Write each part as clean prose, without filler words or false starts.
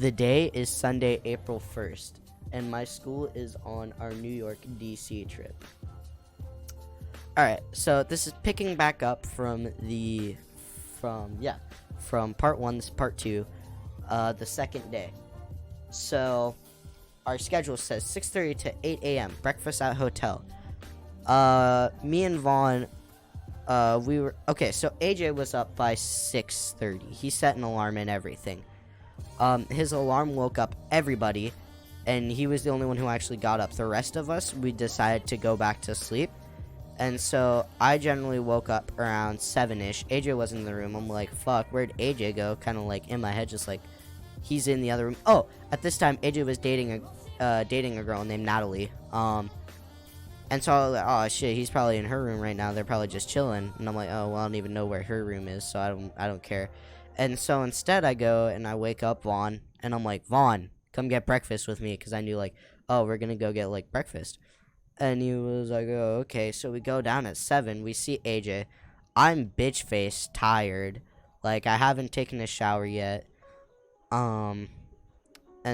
The day is Sunday, April 1st, and my school is on our New York, D.C. trip. Alright, so this is picking back up from part 1, this is part 2, the second day. So, our schedule says 6:30 to 8 a.m., breakfast at hotel. Me and Vaughn, so AJ was up by 6:30. He set an alarm and everything. His alarm woke up everybody, and he was the only one who actually got up. The rest of us, we decided to go back to sleep. And so I generally woke up around 7-ish. AJ wasn't in the room. I'm like, fuck, where'd AJ go? Kind of like in my head, just like, he's in the other room. Oh, at this time, AJ was dating a girl named Natalie. And so I was like, oh shit, he's probably in her room right now. They're probably just chilling. And I'm like, oh, well, I don't even know where her room is, so I don't care. And so instead I go and I wake up Vaughn, and I'm like, Vaughn, come get breakfast with me, because I knew, like, oh, we're gonna go get, like, breakfast. And he was like, oh, okay. So we go down at 7. We see AJ. I'm bitch-faced, tired. Like, I haven't taken a shower yet. And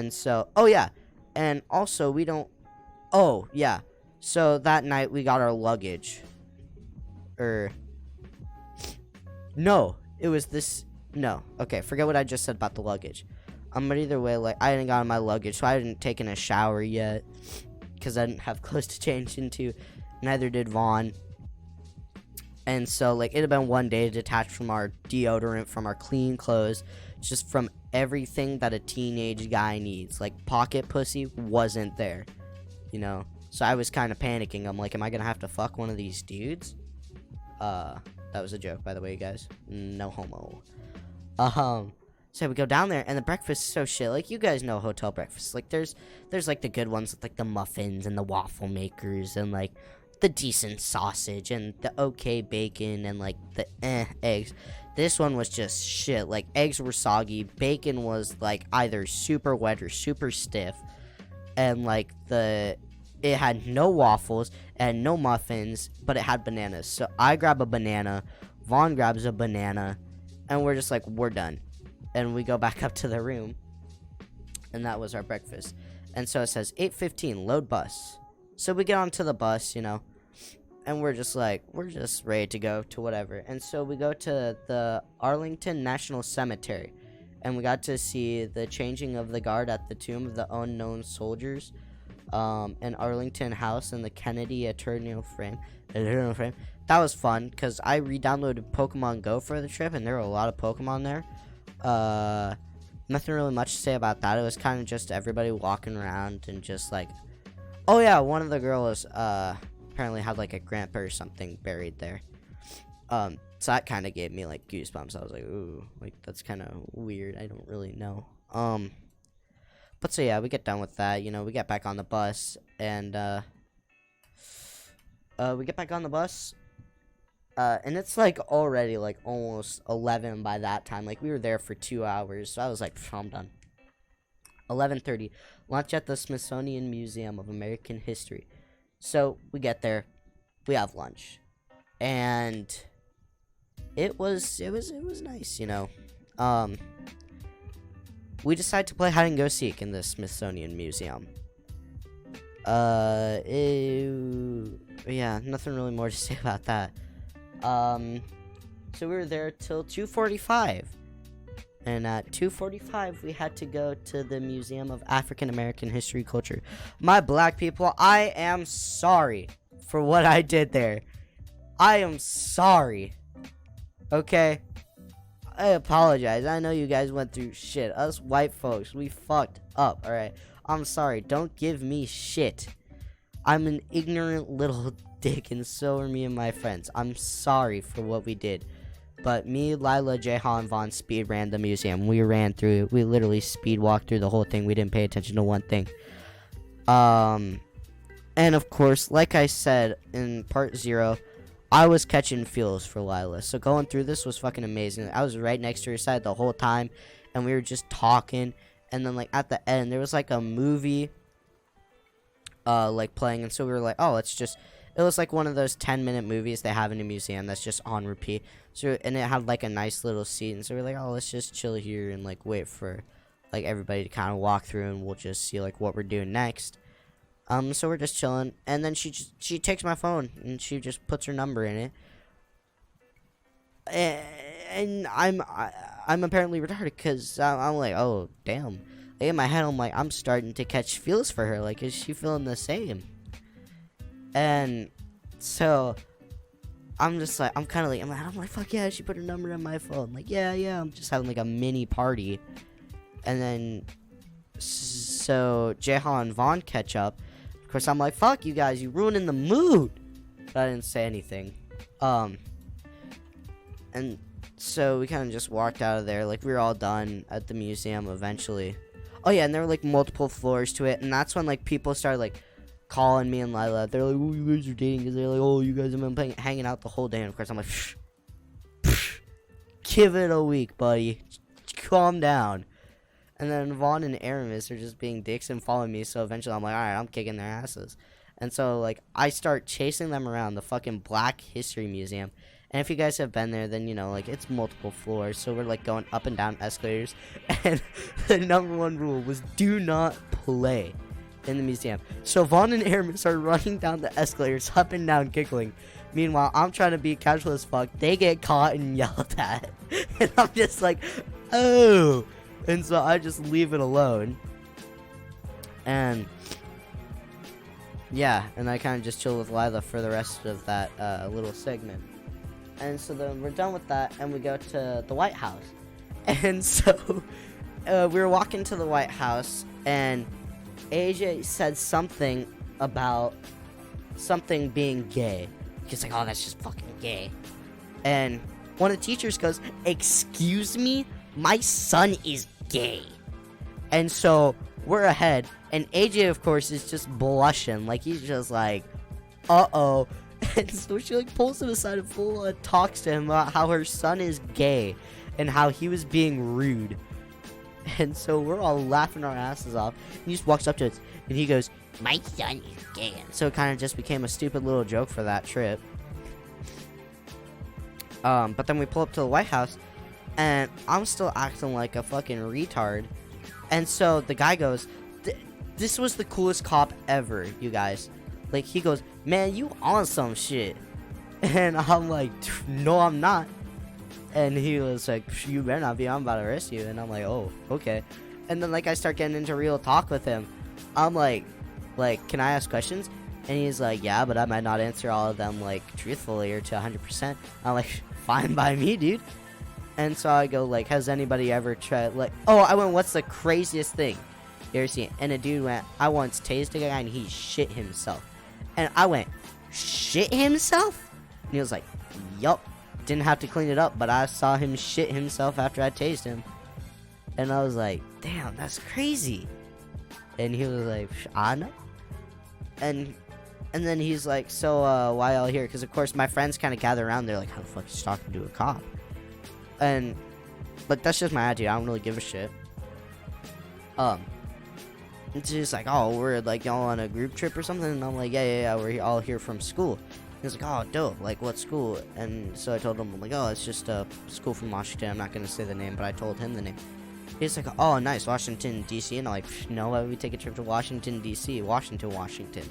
so, oh, yeah. And also, we don't, oh, yeah. So that night, we got our luggage. No, it was this, no. Okay, forget what I just said about the luggage. But either way, like, I hadn't gotten my luggage, so I hadn't taken a shower yet, because I didn't have clothes to change into. Neither did Vaughn. And so, like, it had been one day detached from our deodorant, from our clean clothes, just from everything that a teenage guy needs. Like, pocket pussy wasn't there, you know? So I was kind of panicking. I'm like, am I gonna have to fuck one of these dudes? That was a joke, by the way, guys. No homo. So we go down there, and the breakfast is so shit. Like, you guys know hotel breakfast. Like, there's like the good ones with like the muffins and the waffle makers and like the decent sausage and the okay bacon and like the eggs. This one was just shit. Like, eggs were soggy, bacon was like either super wet or super stiff, and like it had no waffles and no muffins, but it had bananas. So I grab a banana, Vaughn grabs a banana, and we're just like, we're done. And we go back up to the room, and that was our breakfast. And so it says 8:15, load bus. So we get onto the bus, you know, and we're just ready to go to whatever. And so we go to the Arlington National Cemetery, and we got to see the changing of the guard at the Tomb of the Unknown Soldiers, in Arlington House, and the Kennedy Eternal Frame. That was fun, because I re-downloaded Pokemon Go for the trip, and there were a lot of Pokemon there. Nothing really much to say about that. It was kind of just everybody walking around and just like, oh yeah, one of the girls apparently had like a grandpa or something buried there. So that kind of gave me like goosebumps. I was like, ooh, like that's kind of weird. I don't really know. But so yeah, we get done with that. You know, we get back on the bus, and and it's like already like almost 11 by that time. Like, we were there for 2 hours, so I was like, I'm done. 11:30, lunch at the Smithsonian Museum of American History. So we get there, we have lunch, and it was nice, you know. We decided to play hide and go seek in the Smithsonian Museum. Yeah, nothing really more to say about that. So we were there till 2:45, and at 2:45 we had to go to the Museum of African American History Culture. My black people, I am sorry for what I did there. I am sorry. Okay, I apologize. I know you guys went through shit. Us white folks, we fucked up. All right, I'm sorry. Don't give me shit. I'm an ignorant little dick, and so are me and my friends. I'm sorry for what we did. But me, Lila, Jehan, and Vaughn speed ran the museum. We ran through it. We literally speed walked through the whole thing. We didn't pay attention to one thing. And of course, like I said in part 0, I was catching feels for Lila. So going through this was fucking amazing. I was right next to her side the whole time, and we were just talking. And then like at the end, there was like a movie like playing, and so we were like, oh, it was like one of those 10-minute movies they have in a museum that's just on repeat. So, and it had like a nice little seat, and so we're like, oh, let's just chill here and like wait for like everybody to kind of walk through, and we'll just see like what we're doing next. So we're just chilling, and then she takes my phone and she just puts her number in it, and I'm apparently retarded because I'm like, oh damn. In my head, I'm like, I'm starting to catch feels for her. Like, is she feeling the same? And so I'm just like, I'm like, fuck yeah, she put her number in my phone. Like, yeah, I'm just having like a mini party. And then, so Jehan and Vaughn catch up. Of course, I'm like, fuck you guys, you ruining the mood. But I didn't say anything. And so we kind of just walked out of there. Like, we were all done at the museum eventually. Oh yeah, and there were like multiple floors to it. And that's when like people started like calling me and Lila. They're like, oh, you guys are dating. Because they're like, oh, you guys have been hanging out the whole day. And of course, I'm like, give it a week, buddy. Calm down. And then Vaughn and Aramis are just being dicks and following me. So eventually I'm like, alright, I'm kicking their asses. And so like I start chasing them around the fucking Black History Museum. And if you guys have been there, then you know, like, it's multiple floors. So we're like going up and down escalators. And the number one rule was do not play in the museum. So Vaughn and Aramis are running down the escalators, up and down, giggling. Meanwhile, I'm trying to be casual as fuck. They get caught and yelled at. And I'm just like, oh. And so I just leave it alone. And yeah, and I kind of just chill with Lila for the rest of that little segment. And so then we're done with that, and we go to the White House. And so we were walking to the White House, and AJ said something about something being gay. He's like, oh, that's just fucking gay. And one of the teachers goes, excuse me? My son is gay. And so we're ahead, and AJ, of course, is just blushing. Like, he's just like, uh-oh. And so she like pulls him aside and talks to him about how her son is gay and how he was being rude. And so we're all laughing our asses off. And he just walks up to us and he goes, my son is gay. And so it kind of just became a stupid little joke for that trip. But then we pull up to the White House and I'm still acting like a fucking retard. And so the guy goes, this was the coolest cop ever, you guys. Like, he goes, man, you on some shit. And I'm like, no, I'm not. And he was like, you better not be, I'm about to arrest you. And I'm like, oh, okay. And then, like, I start getting into real talk with him. I'm like, can I ask questions? And he's like, yeah, but I might not answer all of them, like, truthfully or to 100%. I'm like, fine by me, dude. And so I go, like, has anybody ever tried, like, oh, I went, what's the craziest thing you ever seen? And a dude went, I once tased a guy and he shit himself. And I went, shit himself? And he was like, yup. Didn't have to clean it up, but I saw him shit himself after I tased him. And I was like, damn, that's crazy. And he was like, I know. And then he's like, so, why y'all here? Because, of course, my friends kind of gather around. They're like, how the fuck is she talking to a cop? And, but that's just my attitude. I don't really give a shit. It's just like, oh, we're like y'all on a group trip or something, and I'm like, yeah, we're all here from school. He's like, oh, dope, like what school? And so I told him, I'm like, oh, it's just a school from Washington. I'm not gonna say the name, but I told him the name. He's like, oh, nice, Washington D.C. And I'm like, no, why would we take a trip to Washington D.C.? Washington.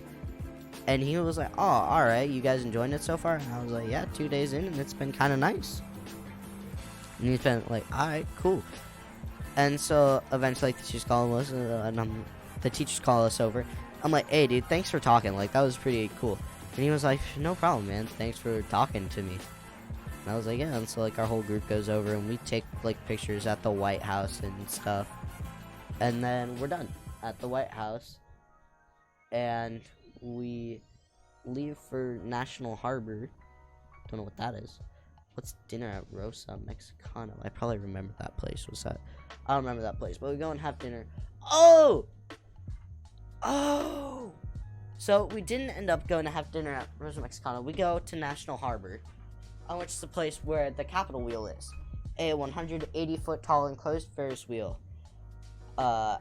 And he was like, oh, all right, you guys enjoying it so far? And I was like, yeah, 2 days in, and it's been kind of nice. And he's been like, all right, cool. And so eventually, like, the teachers call us, and the teachers call us over. I'm like, hey, dude, thanks for talking. Like, that was pretty cool. And he was like, no problem, man. Thanks for talking to me. And I was like, yeah. And so, like, our whole group goes over, and we take, like, pictures at the White House and stuff. And then we're done at the White House. And we leave for National Harbor. Don't know what that is. What's dinner at Rosa Mexicano? I probably remember that place. What's that? I don't remember that place. But we go and have dinner. Oh! So we didn't end up going to have dinner at Rosa Mexicano. We go to National Harbor, which is the place where the Capitol wheel is. A 180-foot tall enclosed Ferris wheel. And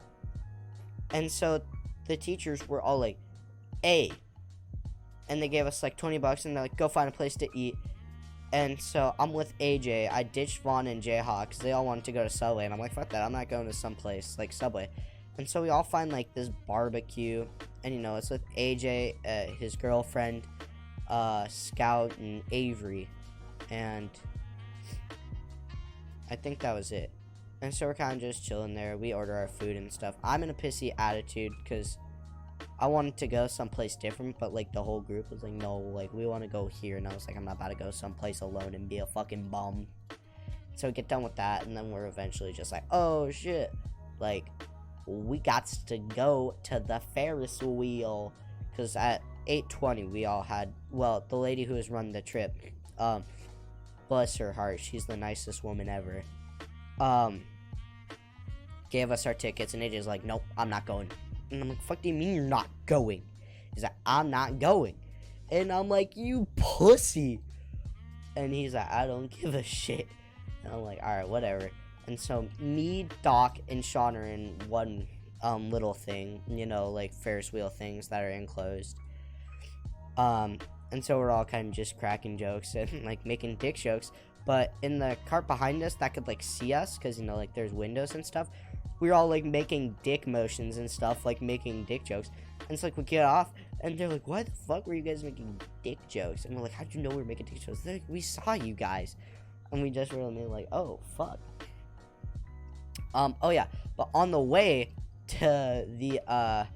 so the teachers were all like, hey. And they gave us like $20 and they're like, go find a place to eat. And so I'm with AJ. I ditched Vaughn and Jayhawk because they all wanted to go to Subway. And I'm like, fuck that. I'm not going to some place like Subway. And so we all find like this barbecue. And you know, it's with AJ, his girlfriend, Scout, and Avery. And I think that was it. And so we're kind of just chilling there. We order our food and stuff. I'm in a pissy attitude because I wanted to go someplace different, but like the whole group was like, no, like we want to go here. And I was like, I'm not about to go someplace alone and be a fucking bum. So we get done with that, and then we're eventually just like, oh shit, like we got to go to the Ferris wheel, because at 8:20 we all had, well, the lady who was running the trip, bless her heart, she's the nicest woman ever, gave us our tickets, and AJ's like, nope, I'm not going. And I'm like, fuck do you mean you're not going? He's like, I'm not going. And I'm like, you pussy. And he's like, I don't give a shit. And I'm like, alright, whatever. And so me, Doc, and Sean are in one little thing, you know, like Ferris wheel things that are enclosed. And so we're all kind of just cracking jokes and like making dick jokes. But in the cart behind us that could like see us, because you know, like there's windows and stuff, we were all like making dick motions and stuff, like making dick jokes. And it's like we get off and they're like, why the fuck were you guys making dick jokes? And we're like, how'd you know we were making dick jokes? They're like, we saw you guys. And we just really made like, oh fuck. Oh yeah, but on the way to the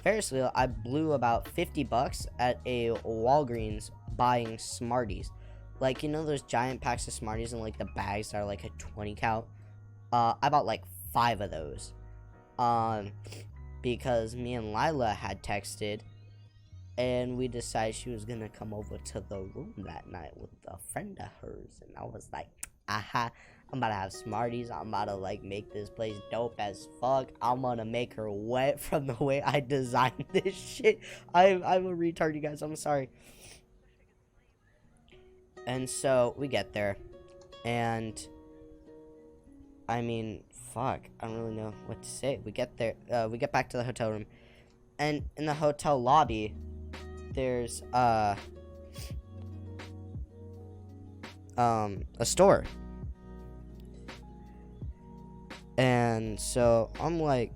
Ferris wheel, I blew about $50 at a Walgreens buying Smarties. Like, you know those giant packs of Smarties and like the bags that are like a 20 count? I bought like 5 of those. Because me and Lila had texted, and we decided she was gonna come over to the room that night with a friend of hers. And I was like, aha, I'm about to have Smarties. I'm about to like make this place dope as fuck. I'm gonna make her wet from the way I designed this shit. I'm a retard, you guys. I'm sorry. And so we get there, and I mean, fuck, I don't really know what to say. We get there, we get back to the hotel room, and in the hotel lobby, there's a store. And so I'm like,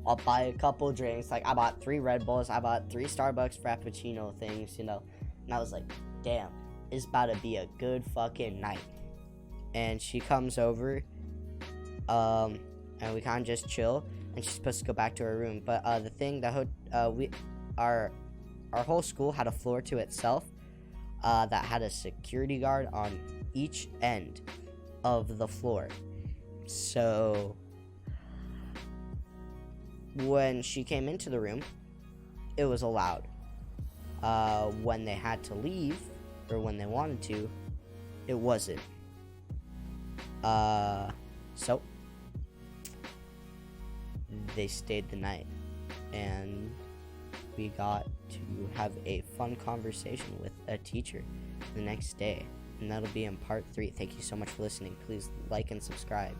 I'll buy a couple drinks. Like, I bought 3 Red Bulls, I bought 3 Starbucks Frappuccino things, you know. And I was like, damn, it's about to be a good fucking night. And she comes over, and we kind of just chill. And she's supposed to go back to her room. But the thing, our whole school had a floor to itself, that had a security guard on each end of the floor. So when she came into the room, it was allowed. When they had to leave, or when they wanted to, it wasn't. So they stayed the night, and we got to have a fun conversation with a teacher the next day, and that'll be in part 3. Thank you so much for listening. Please like and subscribe.